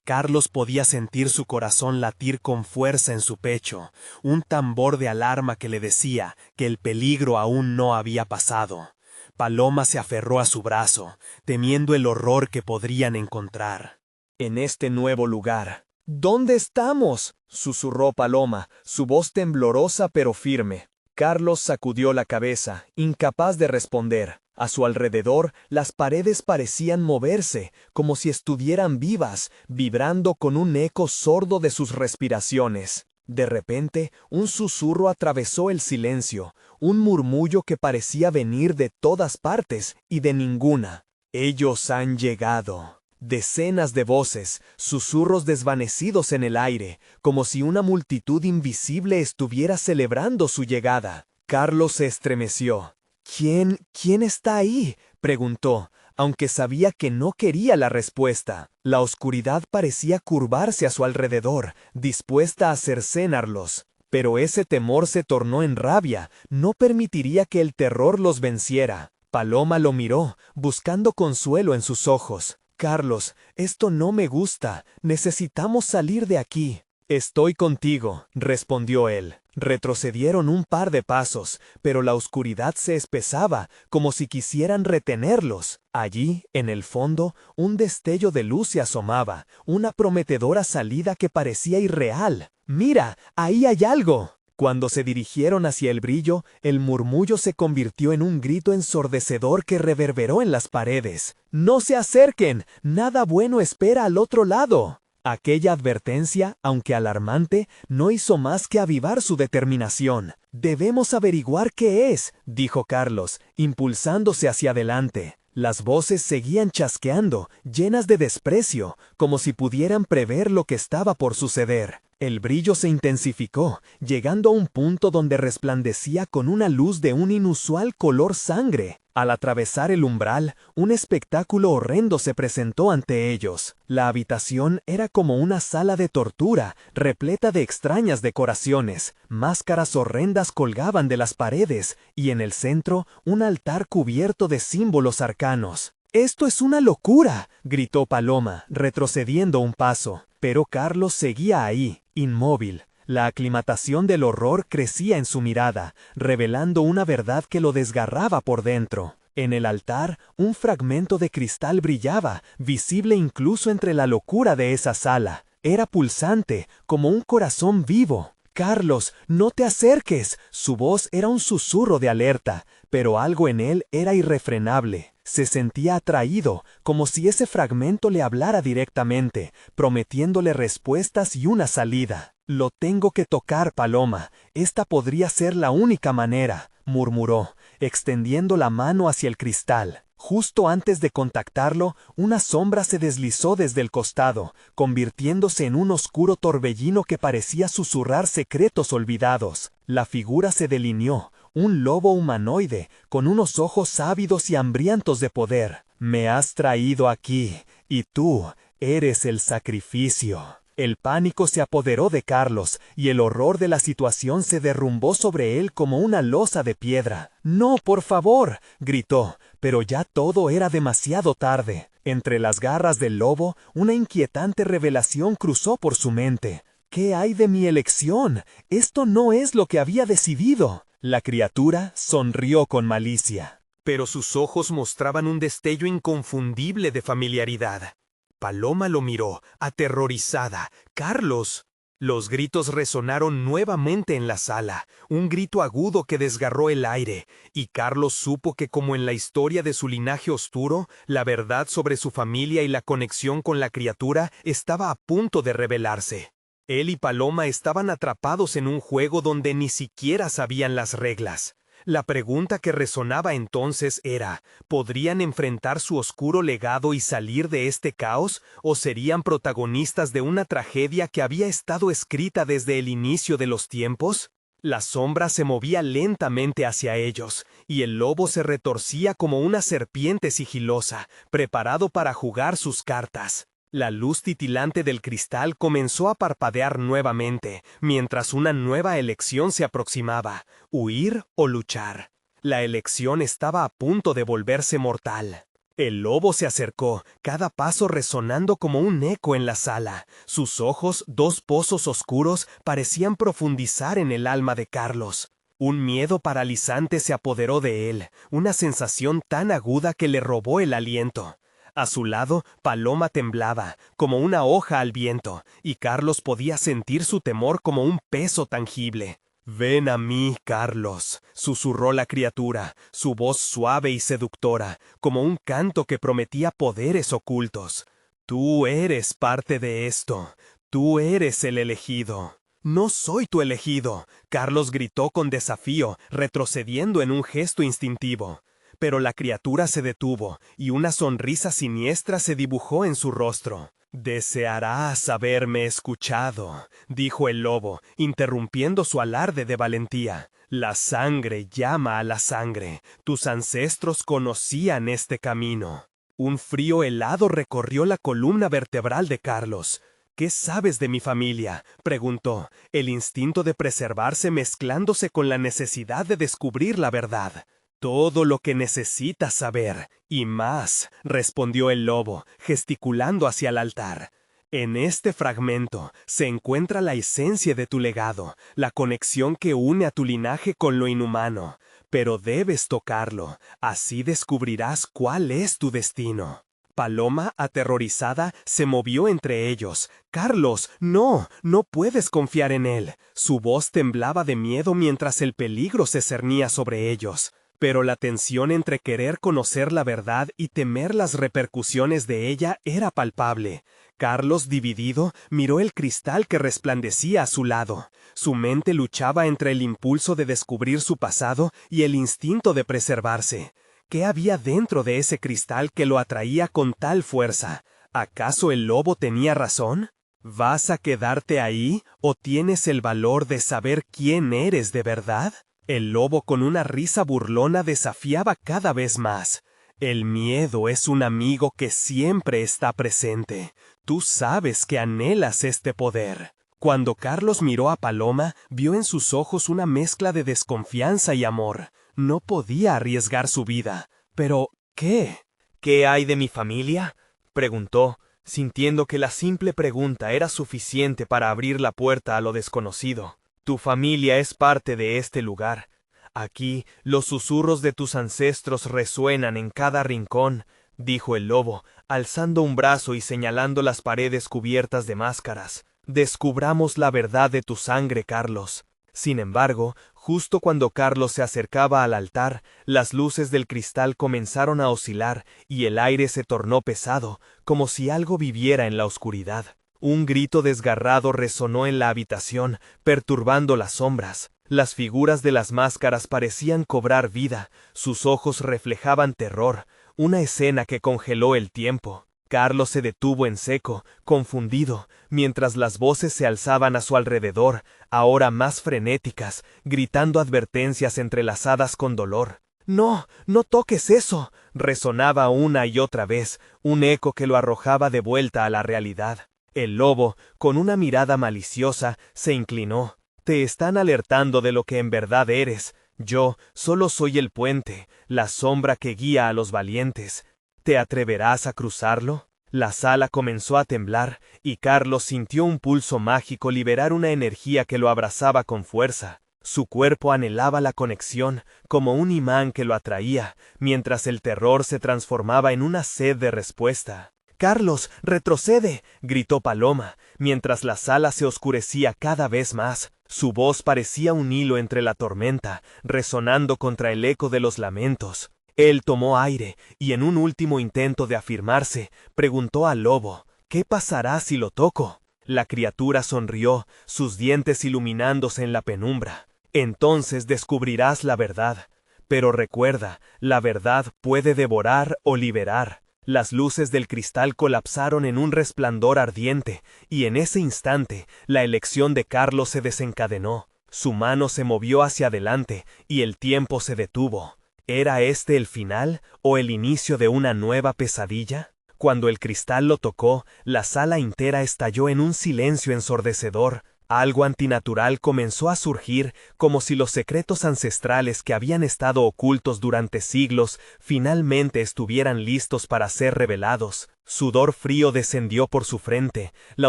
Carlos podía sentir su corazón latir con fuerza en su pecho, un tambor de alarma que le decía que el peligro aún no había pasado. Paloma se aferró a su brazo, temiendo el horror que podrían encontrar. En este nuevo lugar. ¿Dónde estamos?, susurró Paloma, su voz temblorosa pero firme. Carlos sacudió la cabeza, incapaz de responder. A su alrededor, las paredes parecían moverse, como si estuvieran vivas, vibrando con un eco sordo de sus respiraciones. De repente, un susurro atravesó el silencio, un murmullo que parecía venir de todas partes y de ninguna. Ellos han llegado. Decenas de voces, susurros desvanecidos en el aire, como si una multitud invisible estuviera celebrando su llegada. Carlos se estremeció. ¿Quién está ahí?, preguntó, aunque sabía que no quería la respuesta. La oscuridad parecía curvarse a su alrededor, dispuesta a cercenarlos. Pero ese temor se tornó en rabia, no permitiría que el terror los venciera. Paloma lo miró, buscando consuelo en sus ojos. Carlos, esto no me gusta, necesitamos salir de aquí. Estoy contigo, respondió él. Retrocedieron un par de pasos, pero la oscuridad se espesaba, como si quisieran retenerlos. Allí, en el fondo, un destello de luz se asomaba, una prometedora salida que parecía irreal. ¡Mira, ahí hay algo! Cuando se dirigieron hacia el brillo, el murmullo se convirtió en un grito ensordecedor que reverberó en las paredes. ¡No se acerquen! ¡Nada bueno espera al otro lado! Aquella advertencia, aunque alarmante, no hizo más que avivar su determinación. «Debemos averiguar qué es», dijo Carlos, impulsándose hacia adelante. Las voces seguían chasqueando, llenas de desprecio, como si pudieran prever lo que estaba por suceder. El brillo se intensificó, llegando a un punto donde resplandecía con una luz de un inusual color sangre. Al atravesar el umbral, un espectáculo horrendo se presentó ante ellos. La habitación era como una sala de tortura, repleta de extrañas decoraciones. Máscaras horrendas colgaban de las paredes, y en el centro, un altar cubierto de símbolos arcanos. «¡Esto es una locura!», gritó Paloma, retrocediendo un paso. Pero Carlos seguía ahí, inmóvil. La aclimatación del horror crecía en su mirada, revelando una verdad que lo desgarraba por dentro. En el altar, un fragmento de cristal brillaba, visible incluso entre la locura de esa sala. Era pulsante, como un corazón vivo. «Carlos, no te acerques». Su voz era un susurro de alerta, pero algo en él era irrefrenable. Se sentía atraído, como si ese fragmento le hablara directamente, prometiéndole respuestas y una salida. «Lo tengo que tocar, Paloma. Esta podría ser la única manera», murmuró, extendiendo la mano hacia el cristal. Justo antes de contactarlo, una sombra se deslizó desde el costado, convirtiéndose en un oscuro torbellino que parecía susurrar secretos olvidados. La figura se delineó, un lobo humanoide, con unos ojos ávidos y hambrientos de poder. «Me has traído aquí, y tú eres el sacrificio». El pánico se apoderó de Carlos, y el horror de la situación se derrumbó sobre él como una losa de piedra. «¡No, por favor!», gritó, pero ya todo era demasiado tarde. Entre las garras del lobo, una inquietante revelación cruzó por su mente. «¿Qué hay de mi elección? Esto no es lo que había decidido». La criatura sonrió con malicia, pero sus ojos mostraban un destello inconfundible de familiaridad. Paloma lo miró, aterrorizada. «¡Carlos!». Los gritos resonaron nuevamente en la sala, un grito agudo que desgarró el aire, y Carlos supo que, como en la historia de su linaje oscuro, la verdad sobre su familia y la conexión con la criatura estaba a punto de revelarse. Él y Paloma estaban atrapados en un juego donde ni siquiera sabían las reglas. La pregunta que resonaba entonces era, ¿podrían enfrentar su oscuro legado y salir de este caos, o serían protagonistas de una tragedia que había estado escrita desde el inicio de los tiempos? La sombra se movía lentamente hacia ellos, y el lobo se retorcía como una serpiente sigilosa, preparado para jugar sus cartas. La luz titilante del cristal comenzó a parpadear nuevamente, mientras una nueva elección se aproximaba: huir o luchar. La elección estaba a punto de volverse mortal. El lobo se acercó, cada paso resonando como un eco en la sala. Sus ojos, dos pozos oscuros, parecían profundizar en el alma de Carlos. Un miedo paralizante se apoderó de él, una sensación tan aguda que le robó el aliento. A su lado, Paloma temblaba, como una hoja al viento, y Carlos podía sentir su temor como un peso tangible. «Ven a mí, Carlos», susurró la criatura, su voz suave y seductora, como un canto que prometía poderes ocultos. «Tú eres parte de esto. Tú eres el elegido». «No soy tu elegido», Carlos gritó con desafío, retrocediendo en un gesto instintivo. Pero la criatura se detuvo, y una sonrisa siniestra se dibujó en su rostro. «Desearás haberme escuchado», dijo el lobo, interrumpiendo su alarde de valentía. «La sangre llama a la sangre. Tus ancestros conocían este camino». Un frío helado recorrió la columna vertebral de Carlos. «¿Qué sabes de mi familia?», preguntó, el instinto de preservarse mezclándose con la necesidad de descubrir la verdad. «Todo lo que necesitas saber, y más», respondió el lobo, gesticulando hacia el altar. «En este fragmento se encuentra la esencia de tu legado, la conexión que une a tu linaje con lo inhumano. Pero debes tocarlo, así descubrirás cuál es tu destino». Paloma, aterrorizada, se movió entre ellos. «Carlos, no, no puedes confiar en él». Su voz temblaba de miedo mientras el peligro se cernía sobre ellos. Pero la tensión entre querer conocer la verdad y temer las repercusiones de ella era palpable. Carlos, dividido, miró el cristal que resplandecía a su lado. Su mente luchaba entre el impulso de descubrir su pasado y el instinto de preservarse. ¿Qué había dentro de ese cristal que lo atraía con tal fuerza? ¿Acaso el lobo tenía razón? ¿Vas a quedarte ahí o tienes el valor de saber quién eres de verdad? El lobo con una risa burlona desafiaba cada vez más. «El miedo es un amigo que siempre está presente. Tú sabes que anhelas este poder». Cuando Carlos miró a Paloma, vio en sus ojos una mezcla de desconfianza y amor. No podía arriesgar su vida. Pero, ¿qué? «¿Qué hay de mi familia?», preguntó, sintiendo que la simple pregunta era suficiente para abrir la puerta a lo desconocido. «Tu familia es parte de este lugar. Aquí los susurros de tus ancestros resuenan en cada rincón», dijo el lobo, alzando un brazo y señalando las paredes cubiertas de máscaras. «Descubramos la verdad de tu sangre, Carlos». Sin embargo, justo cuando Carlos se acercaba al altar, las luces del cristal comenzaron a oscilar y el aire se tornó pesado, como si algo viviera en la oscuridad. Un grito desgarrado resonó en la habitación, perturbando las sombras. Las figuras de las máscaras parecían cobrar vida, sus ojos reflejaban terror, una escena que congeló el tiempo. Carlos se detuvo en seco, confundido, mientras las voces se alzaban a su alrededor, ahora más frenéticas, gritando advertencias entrelazadas con dolor. «No, no toques eso», resonaba una y otra vez, un eco que lo arrojaba de vuelta a la realidad. El lobo, con una mirada maliciosa, se inclinó. «Te están alertando de lo que en verdad eres. Yo solo soy el puente, la sombra que guía a los valientes. ¿Te atreverás a cruzarlo?». La sala comenzó a temblar, y Carlos sintió un pulso mágico liberar una energía que lo abrazaba con fuerza. Su cuerpo anhelaba la conexión, como un imán que lo atraía, mientras el terror se transformaba en una sed de respuesta. «Carlos, retrocede», gritó Paloma, mientras la sala se oscurecía cada vez más. Su voz parecía un hilo entre la tormenta, resonando contra el eco de los lamentos. Él tomó aire, y en un último intento de afirmarse, preguntó al lobo, «¿Qué pasará si lo toco?». La criatura sonrió, sus dientes iluminándose en la penumbra. «Entonces descubrirás la verdad. Pero recuerda, la verdad puede devorar o liberar». Las luces del cristal colapsaron en un resplandor ardiente, y en ese instante, la elección de Carlos se desencadenó. Su mano se movió hacia adelante, y el tiempo se detuvo. ¿Era este el final, o el inicio de una nueva pesadilla? Cuando el cristal lo tocó, la sala entera estalló en un silencio ensordecedor. Algo antinatural comenzó a surgir, como si los secretos ancestrales que habían estado ocultos durante siglos finalmente estuvieran listos para ser revelados. Sudor frío descendió por su frente, la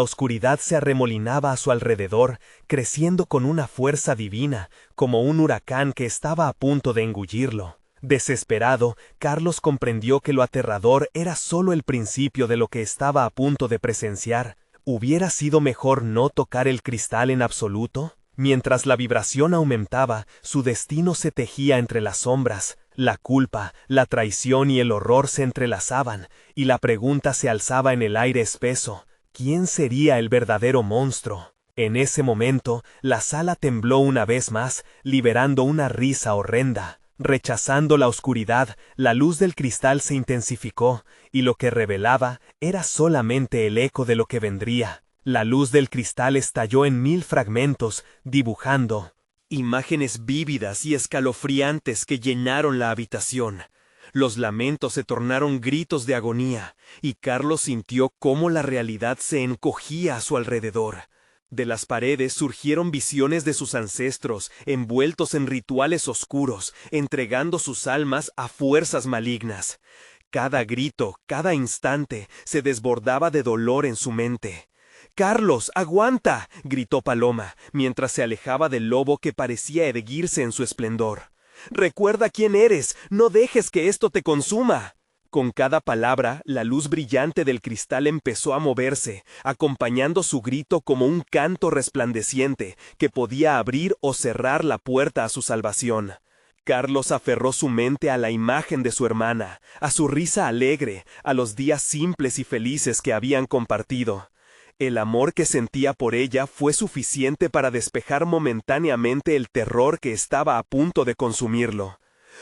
oscuridad se arremolinaba a su alrededor, creciendo con una fuerza divina, como un huracán que estaba a punto de engullirlo. Desesperado, Carlos comprendió que lo aterrador era solo el principio de lo que estaba a punto de presenciar. ¿Hubiera sido mejor no tocar el cristal en absoluto? Mientras la vibración aumentaba, su destino se tejía entre las sombras. La culpa, la traición y el horror se entrelazaban, y la pregunta se alzaba en el aire espeso: ¿quién sería el verdadero monstruo? En ese momento, la sala tembló una vez más, liberando una risa horrenda. Rechazando la oscuridad, la luz del cristal se intensificó, y lo que revelaba era solamente el eco de lo que vendría. La luz del cristal estalló en 1000 fragmentos, dibujando imágenes vívidas y escalofriantes que llenaron la habitación. Los lamentos se tornaron gritos de agonía, y Carlos sintió cómo la realidad se encogía a su alrededor. De las paredes surgieron visiones de sus ancestros, envueltos en rituales oscuros, entregando sus almas a fuerzas malignas. Cada grito, cada instante, se desbordaba de dolor en su mente. «¡Carlos, aguanta!», gritó Paloma, mientras se alejaba del lobo que parecía erguirse en su esplendor. «¡Recuerda quién eres! ¡No dejes que esto te consuma!». Con cada palabra, la luz brillante del cristal empezó a moverse, acompañando su grito como un canto resplandeciente que podía abrir o cerrar la puerta a su salvación. Carlos aferró su mente a la imagen de su hermana, a su risa alegre, a los días simples y felices que habían compartido. El amor que sentía por ella fue suficiente para despejar momentáneamente el terror que estaba a punto de consumirlo.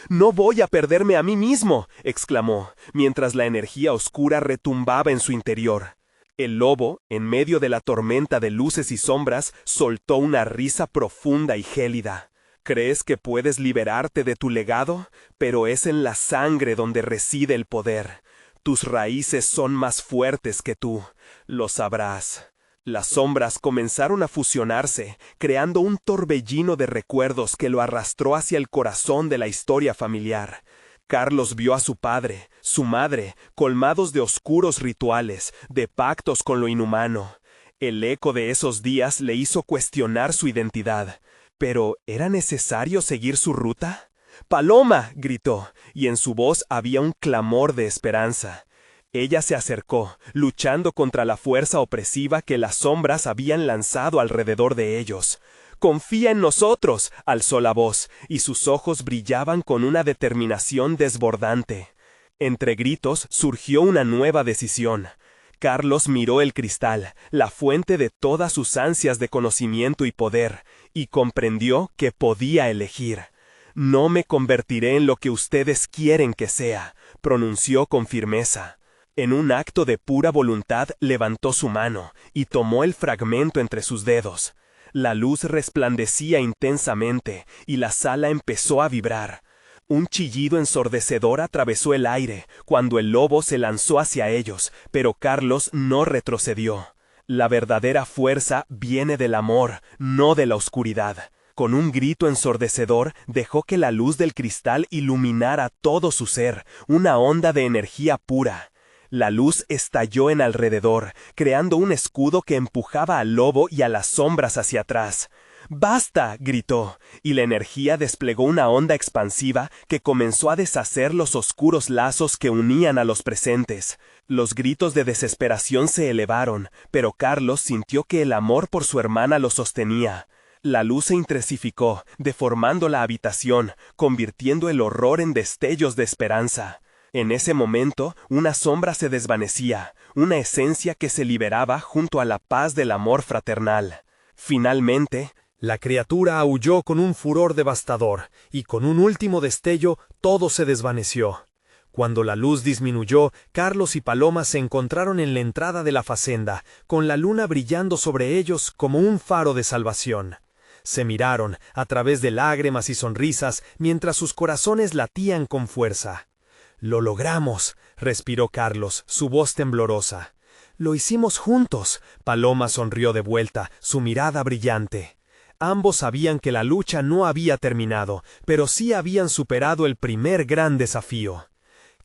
«¡No voy a perderme a mí mismo!», exclamó, mientras la energía oscura retumbaba en su interior. El lobo, en medio de la tormenta de luces y sombras, soltó una risa profunda y gélida. «¿Crees que puedes liberarte de tu legado? Pero es en la sangre donde reside el poder. Tus raíces son más fuertes que tú. Lo sabrás». Las sombras comenzaron a fusionarse, creando un torbellino de recuerdos que lo arrastró hacia el corazón de la historia familiar. Carlos vio a su padre, su madre, colmados de oscuros rituales, de pactos con lo inhumano. El eco de esos días le hizo cuestionar su identidad. ¿Pero era necesario seguir su ruta? «¡Paloma!», gritó, y en su voz había un clamor de esperanza. Ella se acercó, luchando contra la fuerza opresiva que las sombras habían lanzado alrededor de ellos. «¡Confía en nosotros!», alzó la voz, y sus ojos brillaban con una determinación desbordante. Entre gritos surgió una nueva decisión. Carlos miró el cristal, la fuente de todas sus ansias de conocimiento y poder, y comprendió que podía elegir. «No me convertiré en lo que ustedes quieren que sea», pronunció con firmeza. En un acto de pura voluntad levantó su mano y tomó el fragmento entre sus dedos. La luz resplandecía intensamente y la sala empezó a vibrar. Un chillido ensordecedor atravesó el aire cuando el lobo se lanzó hacia ellos, pero Carlos no retrocedió. La verdadera fuerza viene del amor, no de la oscuridad. Con un grito ensordecedor, dejó que la luz del cristal iluminara todo su ser, una onda de energía pura. La luz estalló en alrededor, creando un escudo que empujaba al lobo y a las sombras hacia atrás. «¡Basta!», gritó, y la energía desplegó una onda expansiva que comenzó a deshacer los oscuros lazos que unían a los presentes. Los gritos de desesperación se elevaron, pero Carlos sintió que el amor por su hermana lo sostenía. La luz se intensificó, deformando la habitación, convirtiendo el horror en destellos de esperanza. En ese momento, una sombra se desvanecía, una esencia que se liberaba junto a la paz del amor fraternal. Finalmente, la criatura aulló con un furor devastador, y con un último destello todo se desvaneció. Cuando la luz disminuyó, Carlos y Paloma se encontraron en la entrada de la facenda, con la luna brillando sobre ellos como un faro de salvación. Se miraron, a través de lágrimas y sonrisas, mientras sus corazones latían con fuerza. «Lo logramos», respiró Carlos, su voz temblorosa. Lo hicimos juntos. Paloma sonrió de vuelta, su mirada brillante. Ambos sabían que la lucha no había terminado, pero sí habían superado el primer gran desafío.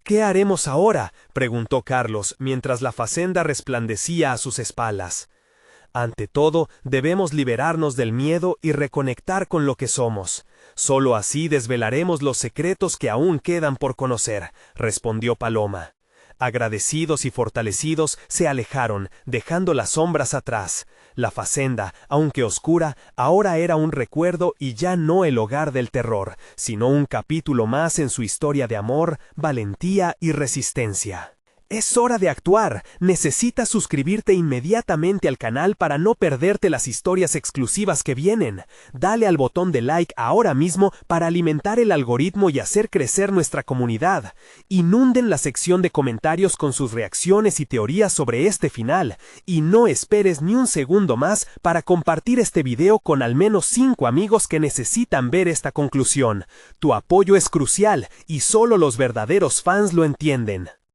¿Qué haremos ahora?, preguntó Carlos, mientras la facenda resplandecía a sus espaldas. Ante todo, debemos liberarnos del miedo y reconectar con lo que somos. Solo así desvelaremos los secretos que aún quedan por conocer, respondió Paloma. Agradecidos y fortalecidos, se alejaron, dejando las sombras atrás. La facenda, aunque oscura, ahora era un recuerdo y ya no el hogar del terror, sino un capítulo más en su historia de amor, valentía y resistencia. Es hora de actuar. Necesitas suscribirte inmediatamente al canal para no perderte las historias exclusivas que vienen. Dale al botón de like ahora mismo para alimentar el algoritmo y hacer crecer nuestra comunidad. Inunden la sección de comentarios con sus reacciones y teorías sobre este final. Y no esperes ni un segundo más para compartir este video con al menos 5 amigos que necesitan ver esta conclusión. Tu apoyo es crucial y solo los verdaderos fans lo entienden.